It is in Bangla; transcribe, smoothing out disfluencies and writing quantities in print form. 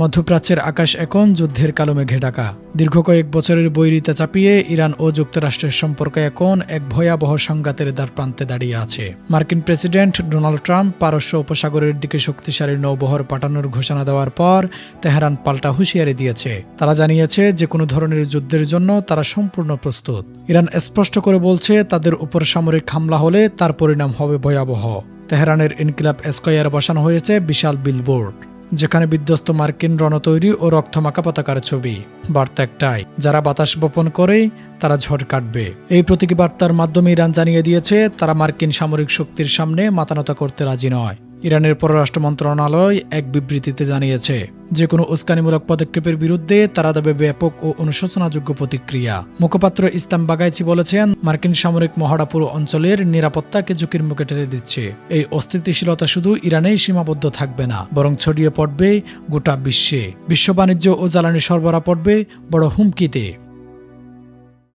মধ্যপ্রাচ্যের আকাশ এখন যুদ্ধের কালো মেঘে ঢাকা। দীর্ঘ কয়েক বছরের বৈরিতা চাপিয়ে ইরান ও যুক্তরাষ্ট্রের সম্পর্ক এখন এক ভয়াবহ সংঘাতের দ্বারপ্রান্তে দাঁড়িয়ে আছে। মার্কিন প্রেসিডেন্ট ডোনাল্ড ট্রাম্প পারস্য উপসাগরের দিকে শক্তিশালী নৌবহর পাঠানোর ঘোষণা দেওয়ার পর তেহরান পাল্টা হুঁশিয়ারি দিয়েছে। তারা জানিয়েছে যে কোনো ধরনের যুদ্ধের জন্য তারা সম্পূর্ণ প্রস্তুত। ইরান স্পষ্ট করে বলছে তাদের উপর সামরিক হামলা হলে তার পরিণাম হবে ভয়াবহ। তেহরানের ইনকিলাব স্কয়ারে বসানো হয়েছে বিশাল বিলবোর্ড, যেখানে বিধ্বস্ত মার্কিন রণতৈরি ও রক্তমাখা পতাকার ছবি। বার্তা একটাই, যারা বাতাস বপন করে তারা ঝড় কাটবে। এই প্রতীকী বার্তার মাধ্যমে ইরান জানিয়ে দিয়েছে তারা মার্কিন সামরিক শক্তির সামনে মাথানত করতে রাজি নয়। ইরানের পররাষ্ট্র মন্ত্রণালয় এক বিবৃতিতে জানিয়েছে যে কোনো উস্কানিমূলক পদক্ষেপের বিরুদ্ধে তারা দেবে ব্যাপক ও অনুশোচনাযোগ্য প্রতিক্রিয়া। মুখপাত্র ইসলাম বাগাইচি বলেছেন, মার্কিন সামরিক মহড়া পুরো অঞ্চলের নিরাপত্তাকে ঝুঁকির মুখে ঠেলে দিচ্ছে। এই অস্থিতিশীলতা শুধু ইরানেই সীমাবদ্ধ থাকবে না, বরং ছড়িয়ে পড়বে গোটা বিশ্বে। বিশ্ব বাণিজ্য ও জ্বালানি সরবরাহ পড়বে বড় হুমকিতে।